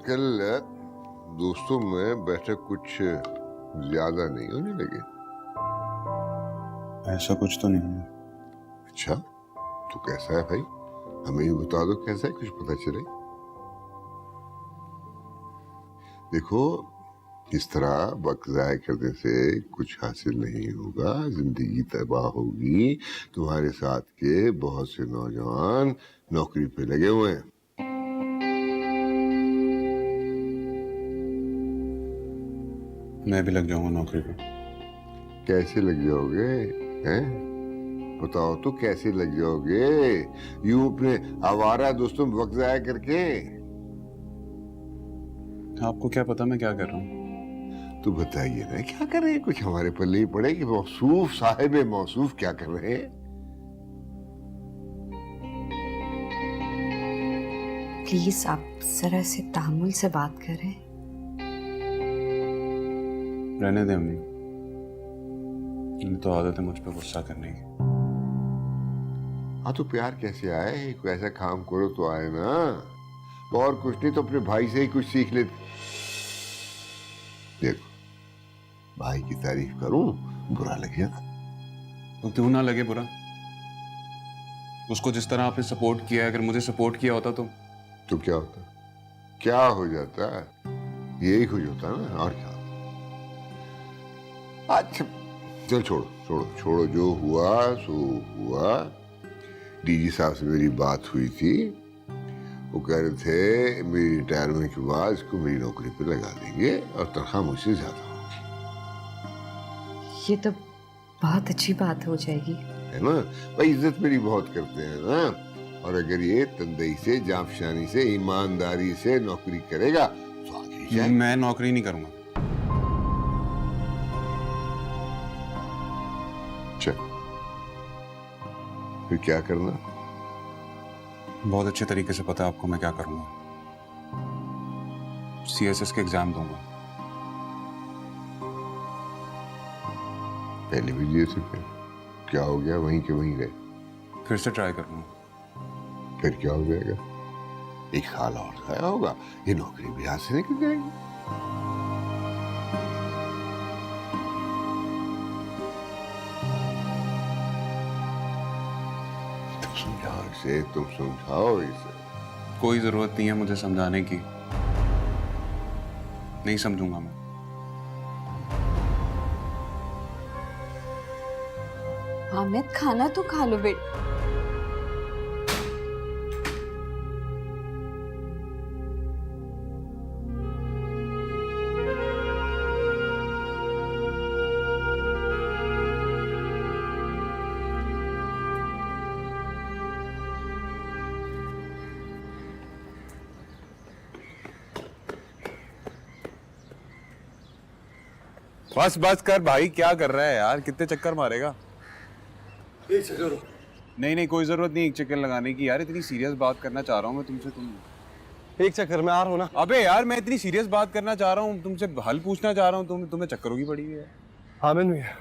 आजकल दोस्तों में बैठक कुछ ज्यादा नहीं होने लगे। ऐसा कुछ तो नहीं है। अच्छा, तो कैसा है भाई? हमें भी बता दो कैसा है, कुछ पता चले। देखो, इस तरह वक्त जाया करने से कुछ हासिल नहीं होगा, जिंदगी तबाह होगी। तुम्हारे साथ के बहुत से नौजवान नौकरी पे लगे हुए हैं। मैं भी लग जाऊंगा नौकरी पे। कैसे लग जाओगे? हैं? बताओ तो कैसे लग जाओगे? यूं अपने आवारा दोस्तों में वक्त जाया करके? आपको क्या पता मैं क्या कर रहा हूँ? तो बताइए ना, क्या कर रहे हैं? कुछ हमारे पल्ले ही पड़े कि मौसूफ साहिब मौसूफ क्या कर रहे हैं? प्लीज आप जरा से तहम्मुल से बात करें। रहने दे अम्मी, इन्हें तो आदत है मुझ पर गुस्सा करने की। हाँ तो प्यार कैसे आए? कोई ऐसा काम करो तो आए ना। और कुछ नहीं तो अपने भाई से ही कुछ सीख लेते। देखो, भाई की तारीफ करूं बुरा लग जाता। तो क्यों ना लगे बुरा? उसको जिस तरह आपने सपोर्ट किया है, अगर मुझे सपोर्ट किया होता तो क्या होता? क्या हो जाता? यही कुछ होता ना, और क्या होता? अच्छा चल, छोड़ो छोड़ो छोड़ो, जो हुआ सो हुआ। डीजी साहब से मेरी बात हुई थी, वो कह रहे थे मेरी रिटायरमेंट के बाद इसको मेरी नौकरी पे लगा देंगे और तनख्वाह मुझसे ज्यादा होगी। ये तो बहुत अच्छी बात हो जाएगी, है ना भाई? इज्जत मेरी बहुत करते हैं ना। और अगर ये तंदई से, जाफशानी से, ईमानदारी से नौकरी करेगा तो आगे जाए। मैं नौकरी नहीं करूंगा। चल, फिर क्या करना? बहुत अच्छे तरीके से पता है आपको मैं क्या करूंगा। CSS के एग्जाम दूंगा। पहले भी दिए थे, फिर क्या हो गया? वहीं के वहीं गए। फिर से ट्राई करूंगा। फिर क्या हो जाएगा? एक साल और खाया होगा, ये नौकरी भी हाथ से निकल जाएगी। तुम समझाओ इसे, तुम समझाओ इसे। कोई जरूरत नहीं है मुझे समझाने की, नहीं समझूंगा मैं। हामिद खाना तो खा लो बेटा। बस बस कर भाई, क्या कर रहा है यार? कितने चक्कर मारेगा? एक चक्कर। नहीं, कोई जरूरत नहीं एक चक्कर लगाने की यार। इतनी सीरियस बात करना चाह रहा हूँ मैं तुमसे। एक चक्कर में आ रहा हूँ ना। अबे यार, मैं इतनी सीरियस बात करना चाह रहा हूँ तुमसे, हल पूछना चाह रहा हूँ, तुम्हें चक्करों की पड़ी हुई है। हामिद भैया,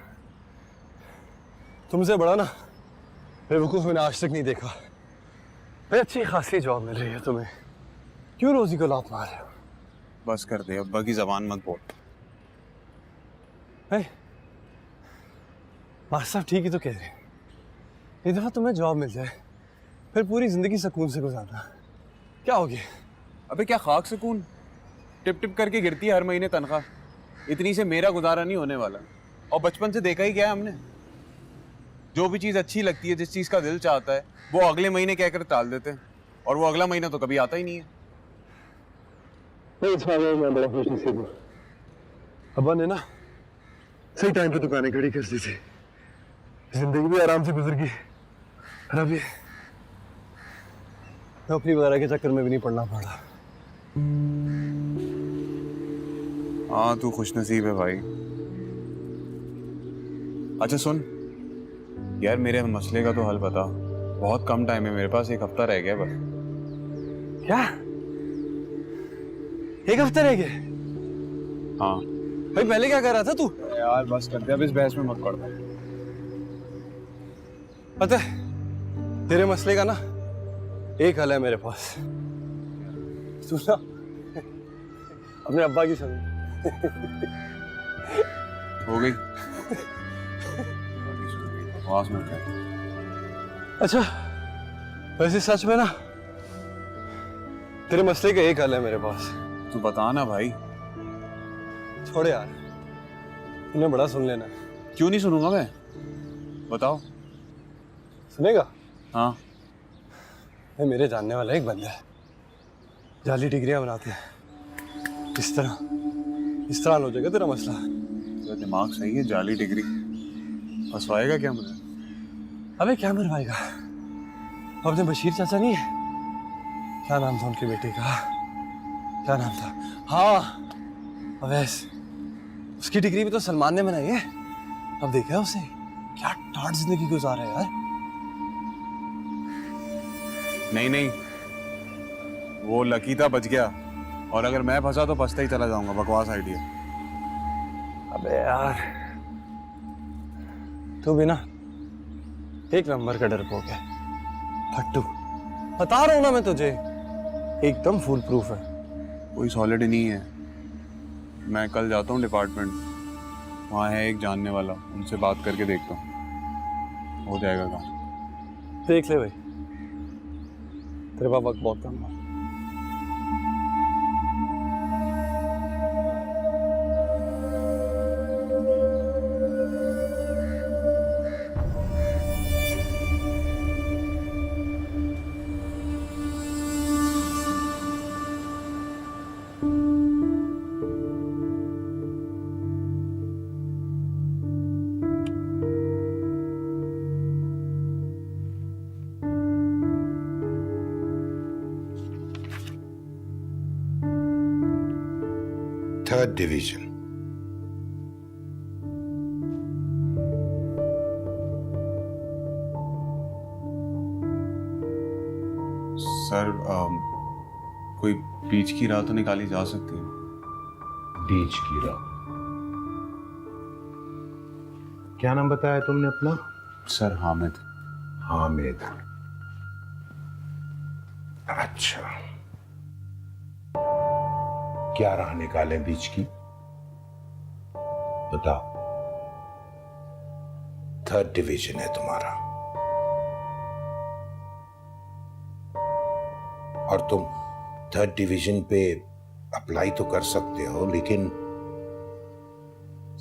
तुमसे बड़ा ना बेवकूफ मैंने आज तक नहीं देखा। भाई अच्छी खासी जॉब मिल रही है तुम्हें, क्यों रोजी को लात मार रहे हो? बस कर दे, अब्बा की जबान मत बोल। मास्टर साहब ठीक ही तो कह रहे हैं, एक दफा तुम्हें जॉब मिल जाए फिर पूरी जिंदगी सुकून से गुजारना। क्या हो गया? अबे क्या खाक सुकून? टिप टिप करके गिरती है हर महीने तनख्वाह, इतनी से मेरा गुजारा नहीं होने वाला। और बचपन से देखा ही क्या है हमने, जो भी चीज अच्छी लगती है, जिस चीज का दिल चाहता है, वो अगले महीने कहकर टाल देते हैं, और वो अगला महीना तो कभी आता ही नहीं है। इस मामले में मैं बड़ा खुशनसीब हूँ। अब्बा ने ना सही टाइम पे दुकानें खड़ी कर दी थी, जिंदगी भी आराम से गुजर गई। अभी नौकरी वगैरह के चक्कर में भी नहीं पड़ना पड़ा। हाँ तू खुशनसीब है भाई। अच्छा सुन यार, मेरे मसले का तो हल बता। बहुत कम टाइम है मेरे पास, एक हफ्ता रह गया बस। क्या? एक हफ्ते रह गए? हाँ भाई पहले क्या कर रहा था तू? यार बस कर दे, अब इस बहस में मत पड़। पता है तेरे मसले का ना एक हल है मेरे पास। तू ना अपने अब्बा की सुन। हो गई आवाज में क्या? अच्छा वैसे सच में ना तेरे मसले का एक हल है मेरे पास। तू बता ना भाई। छोड़ यार, तूने बड़ा सुन लेना। क्यों नहीं सुनूंगा मैं, बताओ। सुनेगा? हाँ ये मेरे जानने वाला एक बंदा है, जाली डिग्रियां बनाते हैं। इस तरह हो जाएगा तेरा मसला। तेरा दिमाग सही है, जाली डिग्री फंसवाएगा क्या मुझे? अबे क्या मरवाएगा? अपने बशीर चाचा नहीं है, क्या नाम था उनके बेटे का, क्या नाम था? हाँ अवैस, उसकी डिग्री भी तो सलमान ने बनाई है। अब देखा उसे क्या टाट जिंदगी गुजार रहा है यार। नहीं नहीं, वो लकीता बच गया, और अगर मैं फंसा तो फंसता ही चला जाऊंगा। बकवास आइडिया। अबे यार तू भी ना एक नंबर का डरपोक है, फट्टू। बता रहा हूं ना मैं तुझे, एकदम फुल प्रूफ है। कोई सॉलिड नहीं है। मैं कल जाता हूँ डिपार्टमेंट, वहाँ है एक जानने वाला, उनसे बात करके देखता हूँ, हो जाएगा काम। देख ले भाई, तेरे पास वक्त बहुत कम है। Third division. सर कोई बीच की राह तो निकाली जा सकती है? बीच की राह? क्या नाम बताया तुमने अपना? सर हामिद। हामिद, अच्छा। क्या राह निकाले बीच की? बताओ। थर्ड डिवीजन है तुम्हारा, और तुम थर्ड डिवीजन पे अप्लाई तो कर सकते हो, लेकिन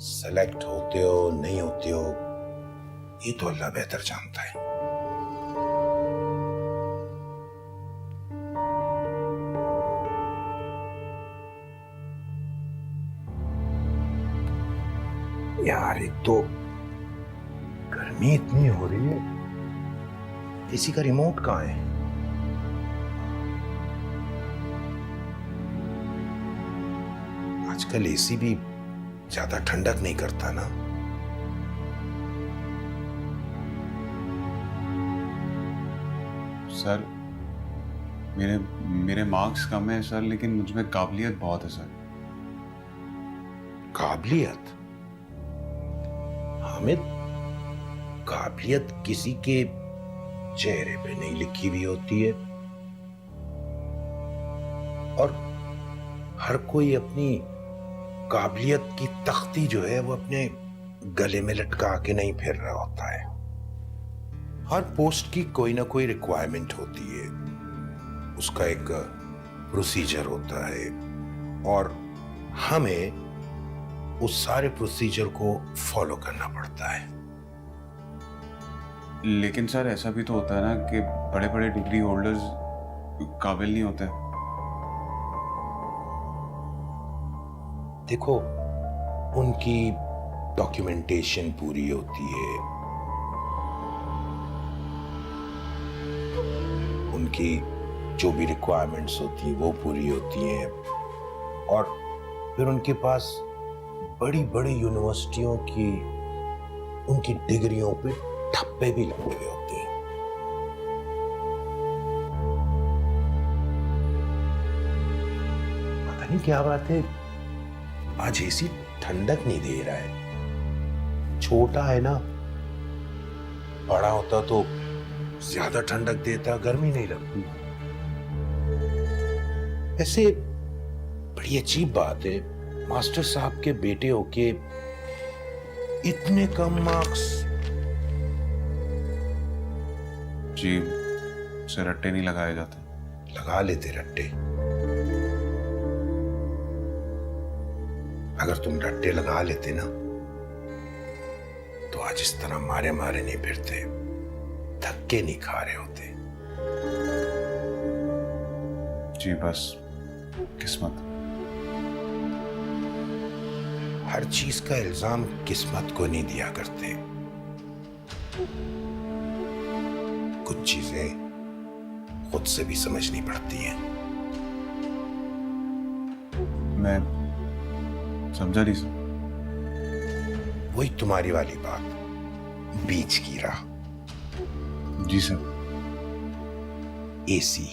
सेलेक्ट होते हो नहीं होते हो ये तो अल्लाह बेहतर जानता है। यार एक तो गर्मी इतनी हो रही है, एसी का रिमोट कहाँ है? आजकल एसी भी ज्यादा ठंडक नहीं करता ना। सर मेरे मार्क्स कम है सर, लेकिन मुझ में काबिलियत बहुत है सर। काबिलियत? हामिद, काबिलियत किसी के चेहरे पे नहीं लिखी हुई होती है, और हर कोई अपनी काबिलियत की तख्ती जो है वो अपने गले में लटका के नहीं फिर रहा होता है। हर पोस्ट की कोई ना कोई रिक्वायरमेंट होती है, उसका एक प्रोसीजर होता है, और हमें उस सारे प्रोसीजर को फॉलो करना पड़ता है। लेकिन सर ऐसा भी तो होता है ना कि बड़े बड़े डिग्री होल्डर्स काबिल नहीं होते। देखो, उनकी डॉक्यूमेंटेशन पूरी होती है, उनकी जो भी रिक्वायरमेंट्स होती हैं वो पूरी होती हैं, और फिर उनके पास बड़ी बड़ी यूनिवर्सिटियों की उनकी डिग्रियों पे ठप्पे भी लगे हुए होते हैं। पता नहीं क्या बात है, आज एसी ठंडक नहीं दे रहा है। छोटा है ना, बड़ा होता तो ज्यादा ठंडक देता, गर्मी नहीं लगती। ऐसे बड़ी अजीब बात है, मास्टर साहब के बेटे होके इतने कम मार्क्स। जी, उसे रट्टे नहीं लगाए जाते। लगा लेते रट्टे। अगर तुम रट्टे लगा लेते ना तो आज इस तरह मारे मारे नहीं फिरते, धक्के नहीं खा रहे होते। जी बस किस्मत। हर चीज का इल्जाम किस्मत को नहीं दिया करते। कुछ चीजें खुद से भी समझनी पड़ती हैं। मैं समझा नहीं सर। वही तुम्हारी वाली बात, बीच की राह। जी सर। एसी,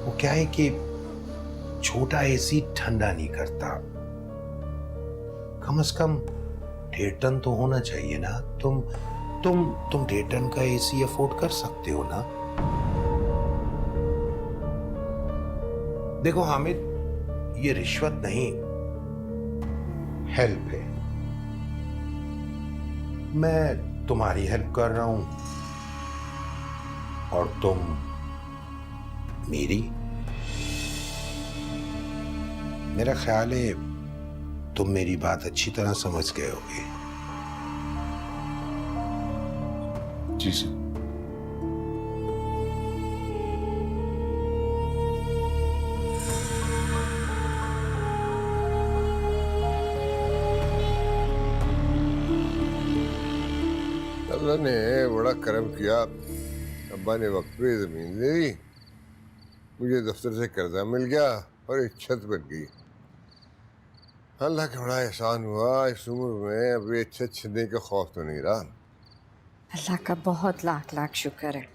वो क्या है कि छोटा एसी ठंडा नहीं करता। कम से कम 1.5 टन तो होना चाहिए ना। तुम 1.5 टन का एसी अफोर्ड कर सकते हो ना। देखो हामिद, ये रिश्वत नहीं, हेल्प है। मैं तुम्हारी हेल्प कर रहा हूं और तुम मेरी। मेरा ख्याल है तुम मेरी बात अच्छी तरह समझ गए होगे। जी सर। अल्लाह ने बड़ा करम किया, अब्बा ने वक्त पे ज़मीन दे दी, मुझे दफ्तर से कर्जा मिल गया और एक छत बन गई। अल्लाह का बड़ा एहसान हुआ, इस उम्र में अब ये छत छीनने का खौफ तो नहीं रहा। अल्लाह का बहुत लाख लाख शुक्र है,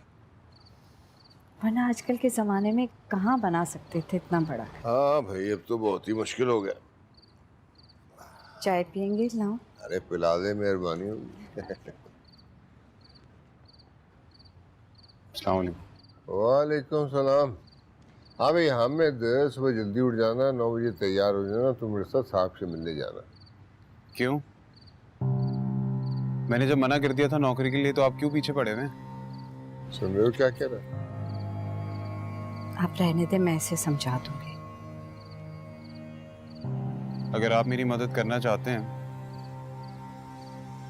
वरना आजकल के ज़माने में कहाँ बना सकते थे इतना बड़ा। हाँ भाई, अब तो बहुत ही मुश्किल हो गया। चाय पियेंगे? लाओ। अरे पिला दे, मेहरबानी होगी। अस्सलाम वालेकुम। वालेकुम सलाम। हाँ भाई हामिद, सुबह जल्दी उठ जाना, 9 बजे तैयार हो जाना, तुम मेरे साथ साहब से मिलने जाना। क्यों? मैंने जब मना कर दिया था नौकरी के लिए तो आप क्यों पीछे पड़े हुए? सुन रहे हो क्या कह रहा? आप रहने दे, मैं इसे समझा दूंगी। अगर आप मेरी मदद करना चाहते हैं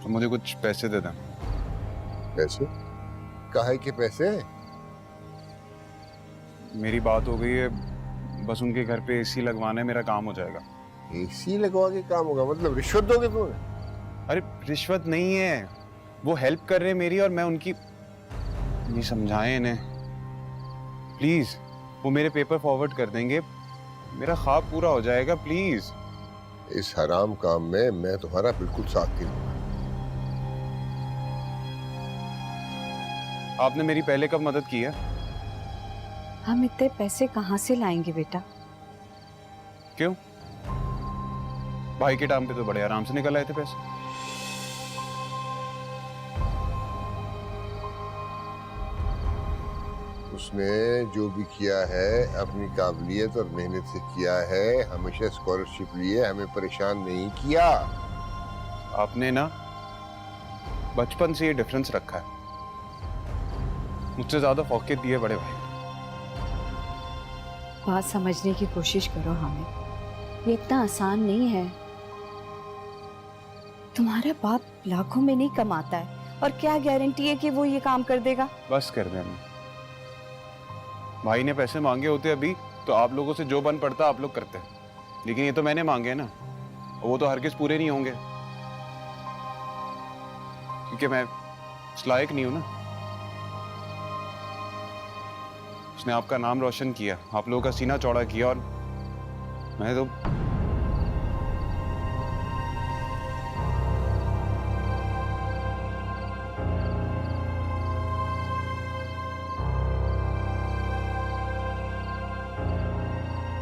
तो मुझे कुछ पैसे दे दें। पैसे? काहे के पैसे? मेरी बात हो गई है, बस उनके घर पे एसी लगवाना है, मेरा काम हो जाएगा। एसी लगवा के काम होगा? मतलब रिश्वत दोगे तुम्हें? अरे रिश्वत नहीं है, वो हेल्प कर रहे हैं मेरी और मैं उनकी। नहीं समझाएं इन्हें प्लीज, वो मेरे पेपर फॉरवर्ड कर देंगे, मेरा ख्वाब पूरा हो जाएगा। प्लीज। इस हराम काम में मैं तुम्हारा बिल्कुल साथ नहीं दूंगा। आपने मेरी पहले कब मदद की है? हम इतने पैसे कहाँ से लाएंगे बेटा? क्यों? भाई के टाइम पे तो बड़े आराम से निकल आए थे पैसे। उसने जो भी किया है अपनी काबिलियत और मेहनत से किया है, हमेशा स्कॉलरशिप लिए, हमें परेशान नहीं किया। आपने ना बचपन से ये डिफरेंस रखा है, मुझसे ज्यादा फौकियत दिए बड़े भाई। बात समझने की कोशिश करो हमें, ये इतना आसान नहीं है। तुम्हारा बाप लाखों में नहीं कमाता है और क्या गारंटी है कि वो ये काम कर देगा? बस कर दे अम्मी। भाई ने पैसे मांगे होते अभी तो आप लोगों से जो बन पड़ता आप लोग करते, लेकिन ये तो मैंने मांगे हैं ना, और वो तो हरगिज़ पूरे नहीं होंगे क्योंकि मैं उस लायक नहीं हूं ना। उसने आपका नाम रोशन किया, आप लोगों का सीना चौड़ा किया, और मैं तो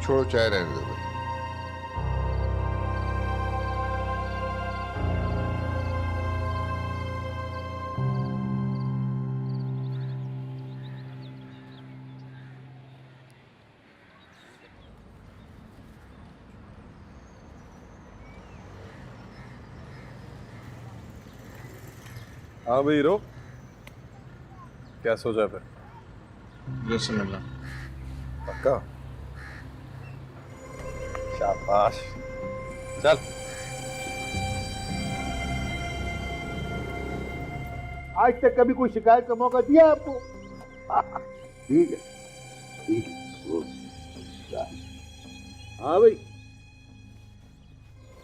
छोड़ो, चाय रहने दो भाई। हाँ भाई हीरो, क्या सोचा फिर? जैसे मिलना। पक्का? शाबाश, चल। आज तक कभी कोई शिकायत का मौका दिया आपको? ठीक है, ठीक है, गुड। हाँ भाई,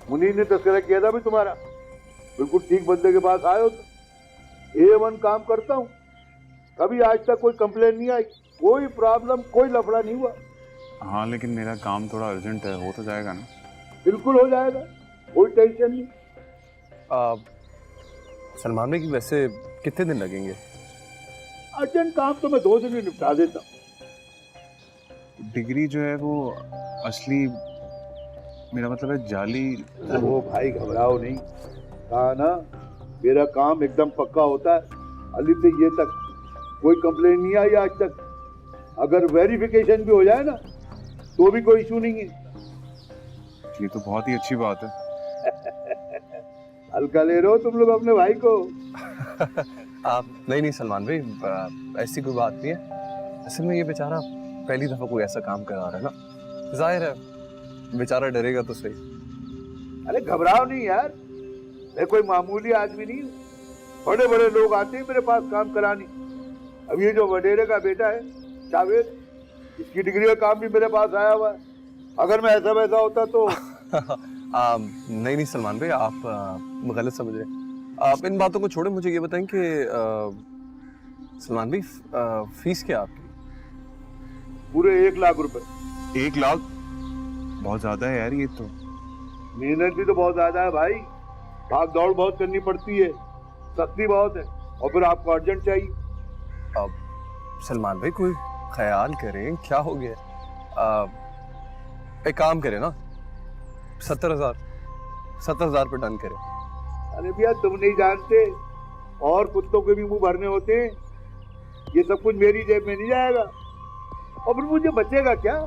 मुनीर ने तस्करा किया था भी तुम्हारा, बिल्कुल ठीक बंदे के पास आए हो तो। A1 काम करता हूँ, कभी आज तक कोई कंप्लेन नहीं आई, कोई प्रॉब्लम, कोई लफड़ा नहीं हुआ। हाँ लेकिन मेरा काम थोड़ा अर्जेंट है, हो तो जाएगा ना? बिल्कुल हो जाएगा, कोई टेंशन नहीं। सलमान भाई की वैसे कितने दिन लगेंगे? अर्जेंट काम तो मैं 2 दिन में निपटा देता हूँ। डिग्री जो है वो असली, मेरा मतलब है जाली। वो भाई घबराओ नहीं, कहा ना मेरा काम एकदम पक्का होता है। अली से ये तक कोई कंप्लेन नहीं आई आज तक। अगर वेरिफिकेशन भी हो जाए ना तो भी कोई इशू नहीं है। ये तो बहुत ही अच्छी बात है। हल्का ले रहे हो तुम लोग अपने भाई को। आप नहीं सलमान भाई, ऐसी कोई बात नहीं है। असल में ये बेचारा पहली दफा कोई ऐसा काम करा रहा है ना, जाहिर है बेचारा डरेगा तो सही। अरे घबराओ नहीं यार, मैं कोई मामूली आदमी नहीं हूँ। बड़े बड़े लोग आते हैं मेरे पास काम कराने। अब ये जो वडेरे का बेटा है जावेद, इसकी डिग्री का काम भी मेरे पास आया हुआ है। अगर मैं ऐसा वैसा होता तो नहीं सलमान भाई, आप गलत समझ रहे हैं। आप इन बातों को छोड़े, मुझे ये बताएं कि सलमान भाई फीस क्या आपकी? पूरे 1 लाख रुपए। 1 लाख बहुत ज्यादा है यार ये तो। मेहनत भी तो बहुत ज्यादा है भाई, भाग दौड़ बहुत करनी पड़ती है, सस्ती बहुत है, और फिर आपको अर्जेंट चाहिए। अब सलमान भाई कोई ख्याल करें, क्या हो गया? एक काम करें ना, 70,000 पर डन करें। अरे भैया तुम नहीं जानते, और कुत्तों के भी मुंह भरने होते हैं। ये सब कुछ मेरी जेब में नहीं जाएगा, और फिर मुझे बचेगा क्या?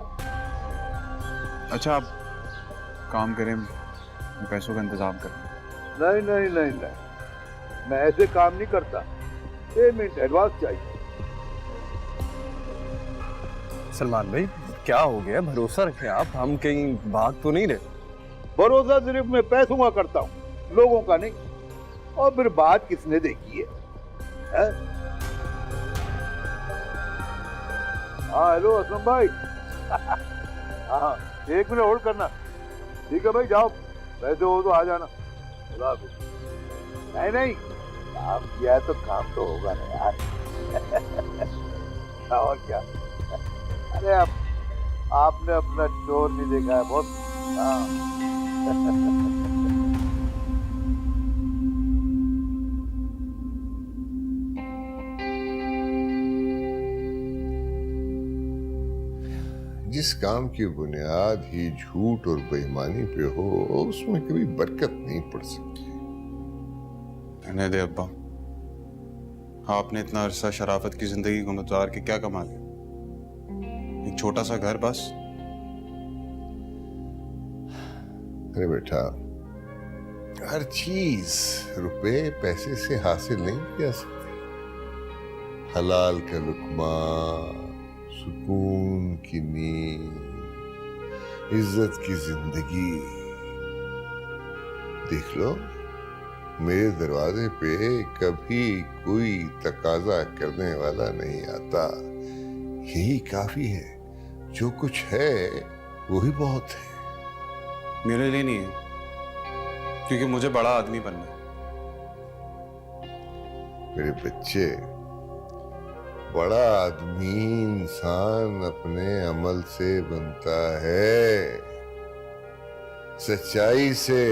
अच्छा आप काम करें, मैं पैसों का इंतजाम करें। नहीं नहीं नहीं नहीं, मैं ऐसे काम नहीं करता। पेमेंट एडवांस चाहिए। सलमान भाई क्या हो गया? भरोसा रखें आप, हम कहीं भाग तो नहीं रहे। भरोसा सिर्फ मैं पैसों का करता हूँ, लोगों का नहीं। और फिर बात किसने देखी है? हाँ हेलो असलम भाई। हाँ 1 मिनट होल्ड करना। ठीक है भाई, जाओ, पैसे हो तो आ जाना। नहीं नहीं, काम किया है तो काम तो होगा ना यार। और क्या? अरे आपने अपना चोर नहीं देखा है बहुत। हाँ जिस काम की बुनियाद ही झूठ और बेईमानी पे हो, उसमें कभी बरकत नहीं पड़ सकती। रहने दे अब्बा, आपने इतना अरसा शराफत की जिंदगी को गुजार के क्या कमा लिया? एक छोटा सा घर बस। अरे बेटा, हर चीज रुपए पैसे से हासिल नहीं किया सकती। हलाल का लुक्मा, सुकून की नींद, इज्जत की जिंदगी। देख लो, मेरे दरवाजे पे कभी कोई तकाजा करने वाला नहीं आता। यही काफी है, जो कुछ है वही बहुत है। मेरे लिए नहीं है, क्योंकि मुझे बड़ा आदमी बनना है। मेरे बच्चे, बड़ा आदमी इंसान अपने अमल से बनता है, सच्चाई से,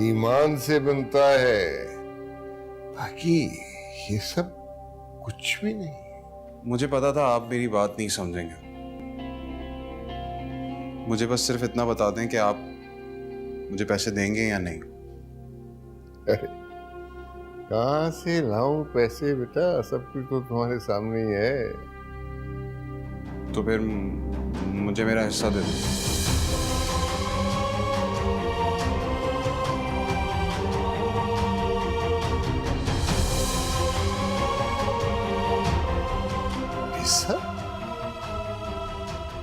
ईमान से बनता है। बाकी ये सब कुछ भी नहीं। मुझे पता था आप मेरी बात नहीं समझेंगे। मुझे बस सिर्फ इतना बता दें कि आप मुझे पैसे देंगे या नहीं। अरे कहाँ से लाऊं पैसे बेटा, सब कुछ तो तुम्हारे सामने ही है। तो फिर मुझे मेरा हिस्सा दे दो।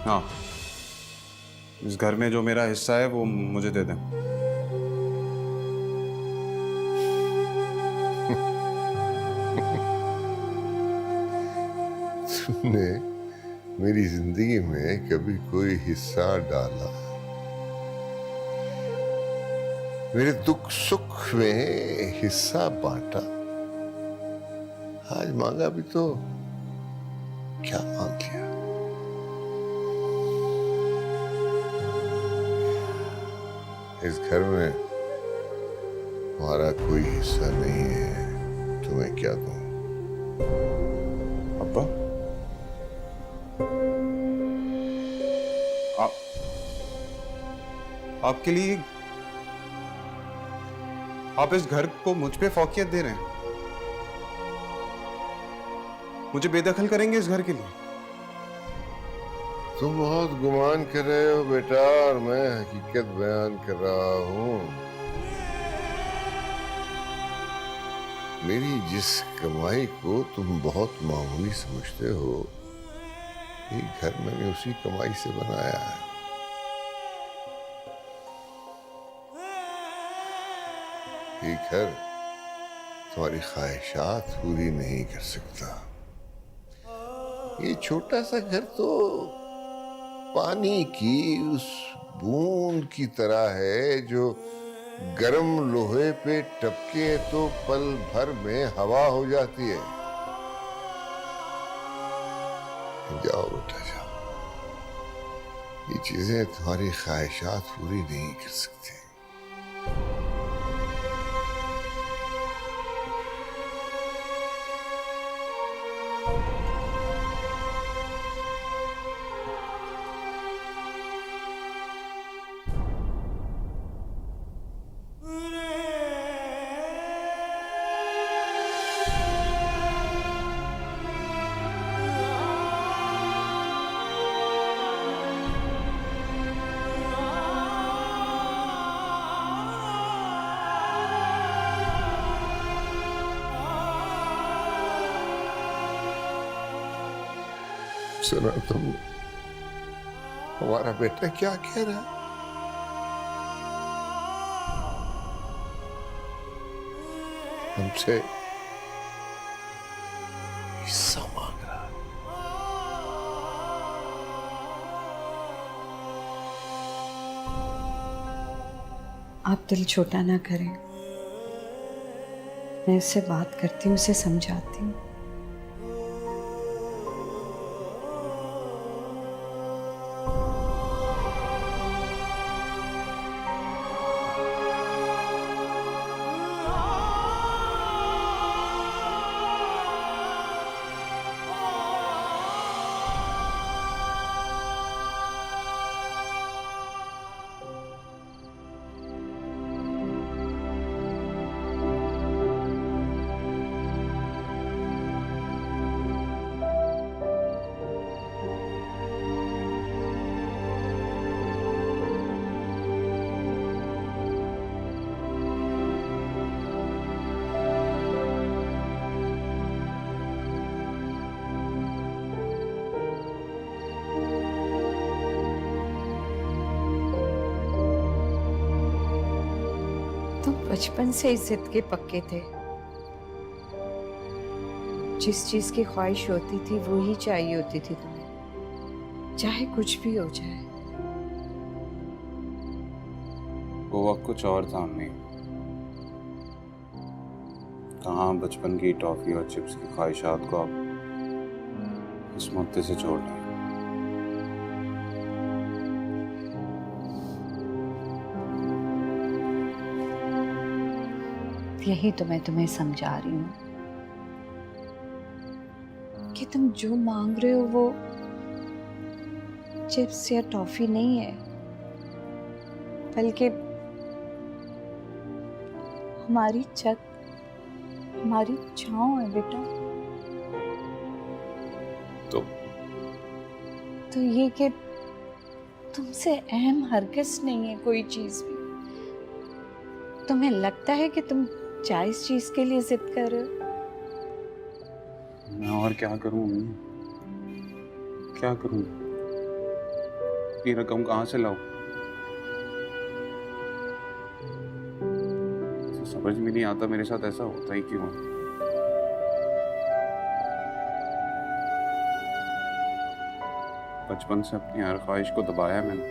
हाँ, इस घर में जो मेरा हिस्सा है वो मुझे दे दें। तुमने मेरी जिंदगी में कभी कोई हिस्सा डाला, मेरे दुख सुख में हिस्सा बांटा, आज मांगा भी तो क्या मांग लिया? इस घर में हमारा कोई हिस्सा नहीं है, तुम्हें क्या दूं? अब्बा, आपके लिए आप इस घर को मुझ पे फौकियत दे रहे हैं? मुझे बेदखल करेंगे इस घर के लिए? तुम बहुत गुमान कर रहे हो बेटा, और मैं हकीकत बयान कर रहा हूं। मेरी जिस कमाई को तुम बहुत मामूली समझते हो, ये घर मैंने उसी कमाई से बनाया है। ये घर तुम्हारी ख्वाहिशात पूरी नहीं कर सकता। ये छोटा सा घर तो पानी की उस बूंद की तरह है जो गर्म लोहे पे टपके तो पल भर में हवा हो जाती है। जाओ बेटा जाओ, ये चीजें तुम्हारी ख्वाहिशात पूरी नहीं कर सकती। सुना तुमने हमारा बेटा क्या कह रहा है? हमसे हिस्सा मांग रहा है। आप दिल छोटा ना करें, मैं उससे बात करती हूँ, उसे समझाती हूँ। तुम बचपन से इस जिद के पक्के थे, जिस चीज की ख्वाहिश होती थी वो ही चाहिए होती थी तुम्हें, चाहे कुछ भी हो जाए। वो वक्त कुछ और था अम्मी। कहाँ बचपन की टॉफी और चिप्स की ख्वाहिशात को आप इस मुद्दे से जोड़ लें। यही तो मैं तुम्हें समझा रही हूँ कि तुम जो मांग रहे हो वो चिप्स या टॉफी नहीं है, बल्कि हमारी छत, हमारी छांव है बेटा। तो ये कि तुमसे अहम हरगिज़ नहीं है कोई चीज भी। तुम्हें लगता है कि तुम जायज चीज के लिए जिद कर रहे हो। मैं और क्या करूं अम्मी? क्या करूं? इतनी रकम कहाँ से लाऊं? समझ में नहीं आता मेरे साथ ऐसा होता ही क्यों है। बचपन से अपनी हर ख्वाहिश को दबाया मैंने।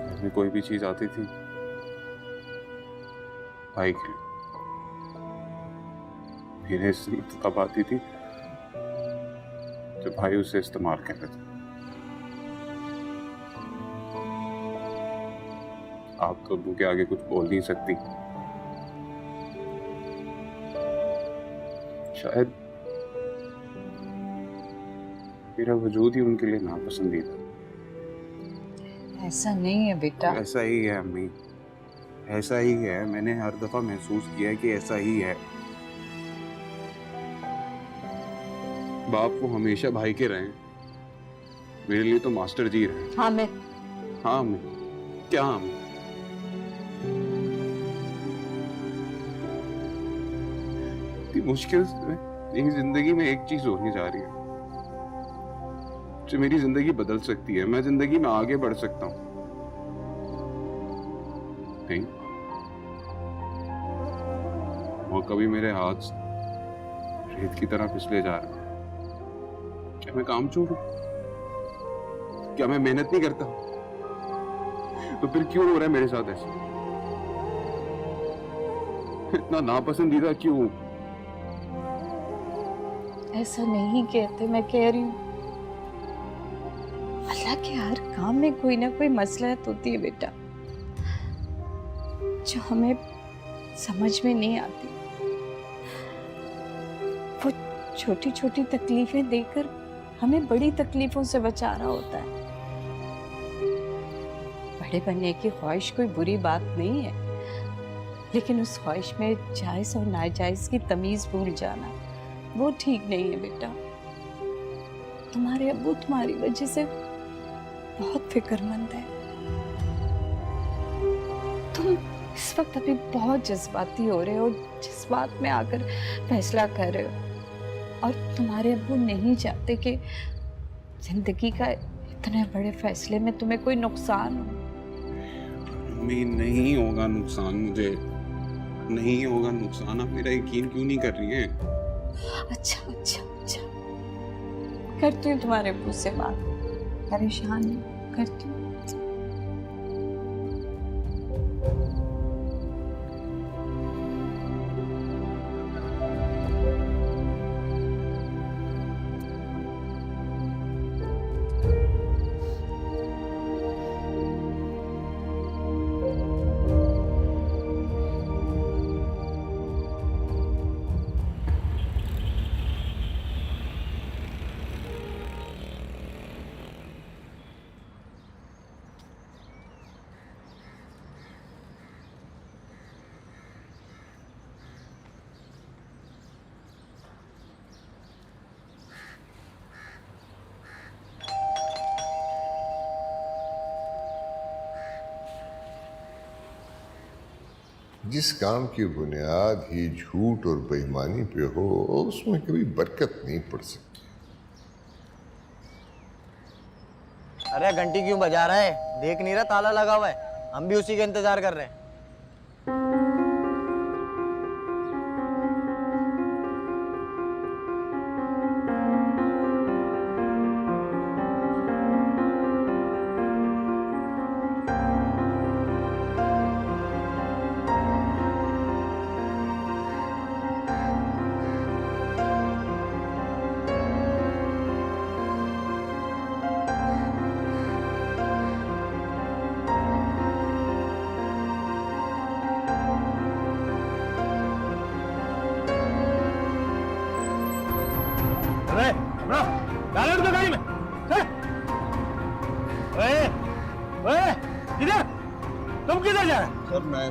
घर में कोई भी चीज आती थी भाई के लिए, मेरे इसलिए तब आती थी जब भाई उसे इस्तेमाल कर रहे थे। आप तो अब्बू के आगे कुछ बोल नहीं सकती। शायद मेरा वजूद ही उनके लिए नापसंदीदा। ऐसा नहीं है बेटा। ऐसा ही है अम्मी, ऐसा ही है। मैंने हर दफा महसूस किया है कि ऐसा ही है। बाप वो हमेशा भाई के रहे, मेरे लिए तो मास्टर जी रहे। हाँ मैं हाँ अम्मी, क्या अम्मी? इतनी मुश्किल से मेरी जिंदगी में एक चीज होने जा रही है जो मेरी जिंदगी बदल सकती है। मैं जिंदगी में आगे बढ़ सकता हूँ। नहीं, और कभी मेरे हाथ रेत की तरह फिसले जा रहे हैं। क्या मैं काम छोड़ूं? क्या मैं मेहनत नहीं करता? तो फिर क्यों हो रहा है मेरे साथ ऐसा? इतना नापसंदीदा क्यों? ऐसा नहीं कहते, मैं कह रही हूँ अल्लाह के हर काम में कोई ना कोई मसलहत होती है बेटा, जो हमें समझ में नहीं आती। वो छोटी छोटी तकलीफें देकर हमें बड़ी तकलीफों से बचा रहा होता है। बड़े बनने की ख्वाहिश कोई बुरी बात नहीं है, लेकिन उस ख्वाहिश में जायज और नाजायज की तमीज भूल जाना वो ठीक नहीं है बेटा। तुम्हारे अब्बू तुम्हारी वजह से बहुत फिक्रमंद है। तुम इस वक्त अभी बहुत जज्बाती हो रहे हो, जज्बात में आकर फैसला कर रहे हो, और तुम्हारे अब्बू नहीं चाहते कि जिंदगी का इतने बड़े फैसले में तुम्हें कोई नुकसान हो। अम्मी, नहीं होगा नुकसान, मुझे नहीं होगा नुकसान। आप मेरा यकीन क्यों नहीं कर रही हैं? अच्छा अच्छा अच्छा, करती हूँ तुम्हारे अब्बू से बात, परेशान नहीं करती हूँ। जिस काम की बुनियाद ही झूठ और बेईमानी पे हो, उसमें कभी बरकत नहीं पड़ सकती। अरे घंटी क्यों बजा रहा है? देख नहीं रहा ताला लगा हुआ है? हम भी उसी का इंतजार कर रहे हैं। तुम किधर जा रहे? सर मैं,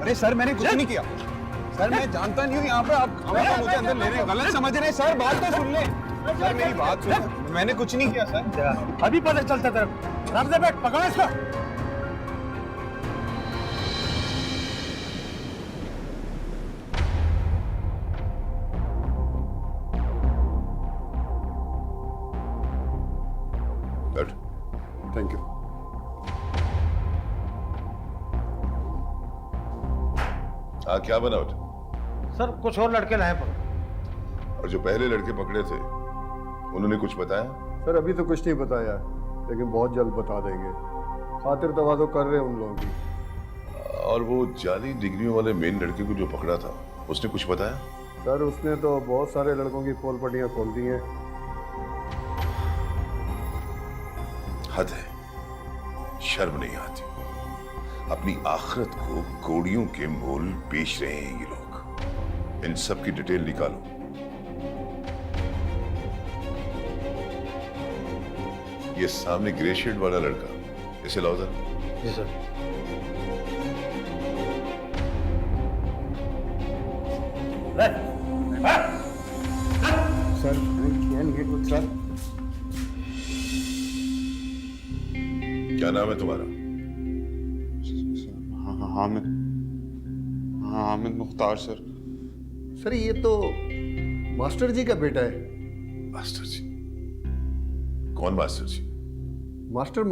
अरे सर मैंने कुछ नहीं किया सर। मैं जानता नहीं हूँ यहाँ पे आप मुझे अंदर ले रहे हैं, गलत समझ रहे हैं सर। बात तो सुन ले सर, मेरी बात सुन। मैंने कुछ नहीं किया सर। अभी पता चलता तेरा। राम से बैठ, पकड़ो इसको। हाँ, क्या बना बेटा? सर कुछ और लड़के लाए पर। और जो पहले लड़के पकड़े थे उन्होंने कुछ बताया? सर अभी तो कुछ नहीं बताया, लेकिन बहुत जल्द बता देंगे। खातिर तवाज़ो कर रहे हैं उन लोगों की। और वो जाली डिग्रियों वाले मेन लड़के को जो पकड़ा था उसने कुछ बताया? सर उसने तो बहुत सारे लड़कों की पोल पट्टियां खोल दी हैं। हद है, शर्म नहीं आती। अपनी आखिरत को कौड़ियों के मोल बेच रहे हैं ये लोग। इन सब की डिटेल निकालो। ये सामने ग्रे शेड वाला लड़का, इसे लाओ जरा। जी सर। सर सर क्या नाम है तुम्हारा? हामिद मुख्तार सर। सर ये तो मास्टर जी का बेटा है। मास्टर जी? कौन मास्टर जी? मास्टर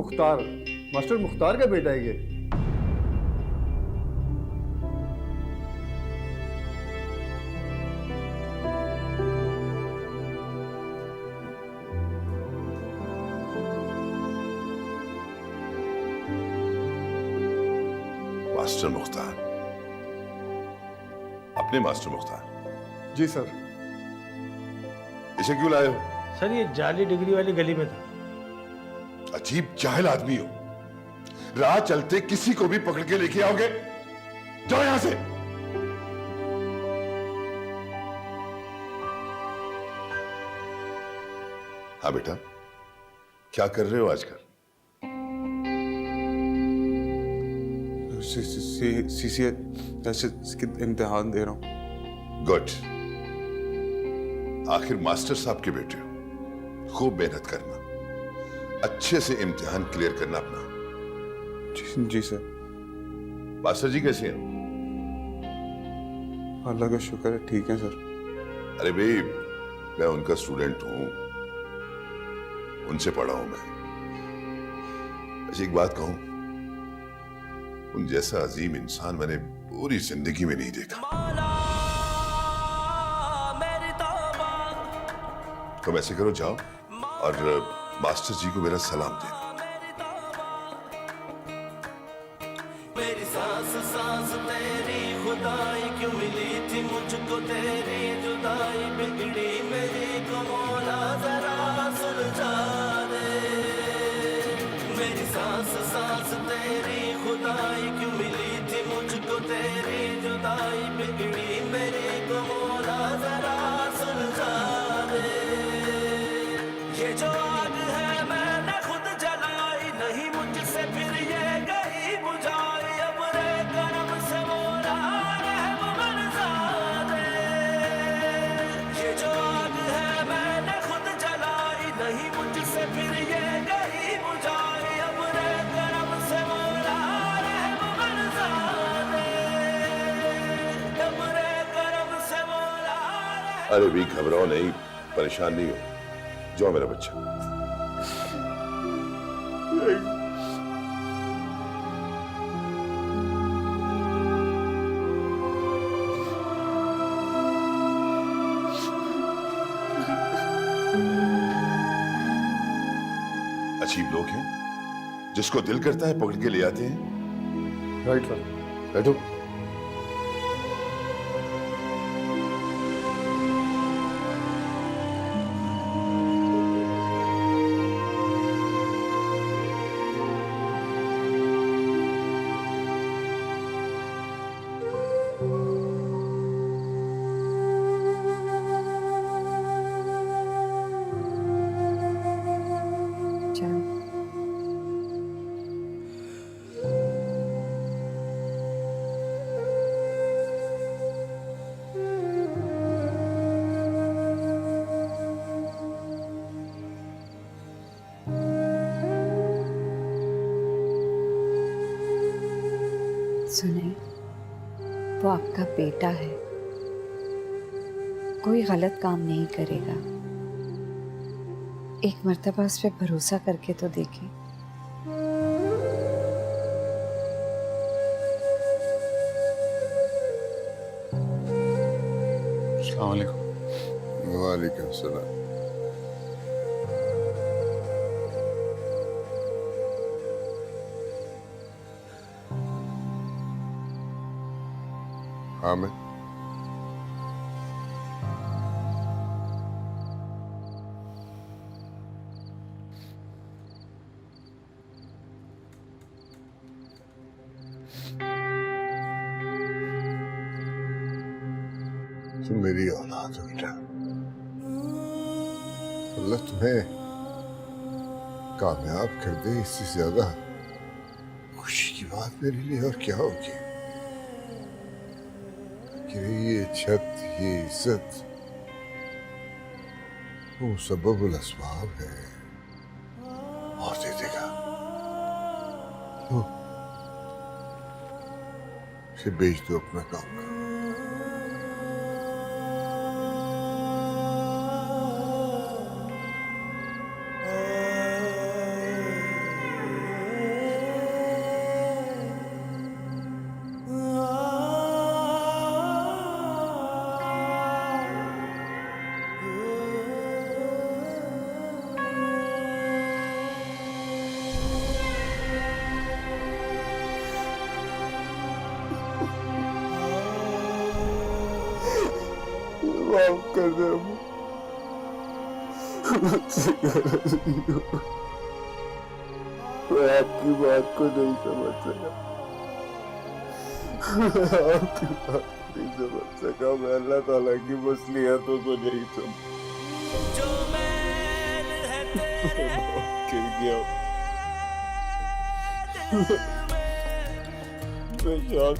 मुख्तार का बेटा है ये। मास्टर मुख्तार, अपने मास्टर मुख्तार? जी सर। इसे क्यों लाए हो? सर ये जाली डिग्री वाली गली में था। अजीब जाहिल आदमी हो, राह चलते किसी को भी पकड़ के लेके आओगे? जाओ यहां से। हाँ बेटा, क्या कर रहे हो आजकल? सीसीएस के इम्तिहान दे रहा हूँ। गुड। आखिर मास्टर साहब के बेटे हो, खूब मेहनत करना, अच्छे से इम्तिहान क्लियर करना अपना। जी सर। मास्टर जी कैसे हैं? अल्लाह का शुक्र है, ठीक है सर। अरे भाई, मैं उनका स्टूडेंट हूं, उनसे पढ़ा हूं मैं। ऐसी एक बात कहूं, उन जैसा अजीम इंसान मैंने पूरी जिंदगी में नहीं देखा। तुम ऐसे करो, जाओ और मास्टर जी को मेरा सलाम देना। मेरी सांस सांस तेरी खुदाई क्यों मिली थी मुझको तेरी जुदाई बिगड़ी मेरी को मौला जरा सुलझा दे। मेरी सांस सांस तेरी खुदाई क्यों मिली थी मुझको तेरी जुदाई बिगड़ी मेरी को मौला जरा सुलझा दे। ये जो आग है मैंने खुद जलाई नहीं मुझसे फिर ये गई बुझाई। अब रे करम से मौला रहम बरसा दे। ये जो आग है मैंने खुद जलाई नहीं मुझसे फिर ये गई बुझाई। अब रे करम से मौला रहम बरसा दे। अब रे करम से मौला। अरे भी घबराओ नहीं, परेशान नहीं हो। जाओ मेरा बच्चा। अजीब लोग हैं, जिसको दिल करता है पकड़ के ले आते हैं। Right sir. बैठो। चल सुने, वो आपका बेटा है, कोई गलत काम नहीं करेगा। एक मर्तबा उस पर भरोसा करके तो देखें। अस्सलाम वालेकुम सलाम। हामिद, तुम मेरी औलाद हो बेटा। अल्लाह तुम्हें कामयाब कर दे, इससे ज्यादा खुशी की बात मेरे लिए और क्या होगी। कि ये छत, ये इज्जत वो सबबुल अस्बाब है और दे देगा। इसे बेच दो अपना काम का। माफ कर दे अम्मा, मुझसे गलत नहीं हुआ। मैं आपकी बात को नहीं समझ सका, आपकी बात को नहीं समझ सका। मैं अल्लाह ताला की मसलियतों को नहीं समझ गिर गया। मैं शौक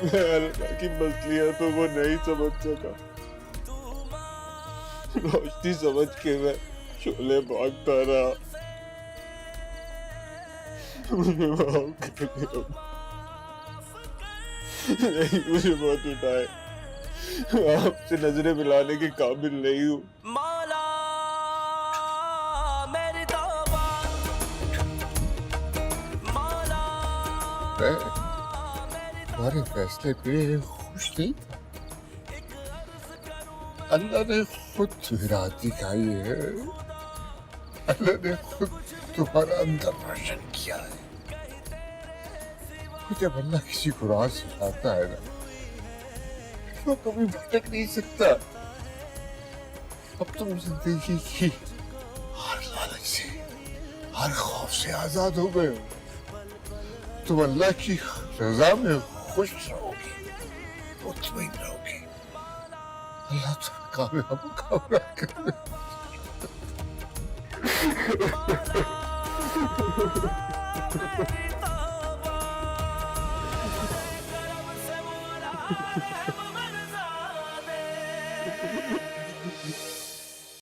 मैं अल्लाह की मसलियतों को नहीं समझ सका। रोशनी समझ के मैं शोले भागता रहा। मुझे माफ कर दो, नहीं मुझे मत उठाए। आपसे नजरें मिलाने के काबिल नहीं हूँ। तुम्हारे फैसले पे खुश थी। अल्लाह ने खुद मेरा दिखाई है। अल्लाह ने खुद तुम्हारा अंदर रोशन किया है। जब अल्लाह किसी को राज सिखाता है ना, वो कभी भटक नहीं सकता। अब तुम जिंदगी की हर लालच से, हर खौफ से आजाद हो गए हो। तुम अल्लाह की रजा में खुश रहोगे, मुतमईन रहोगे। अल्लाह तुम्हें कामयाब कर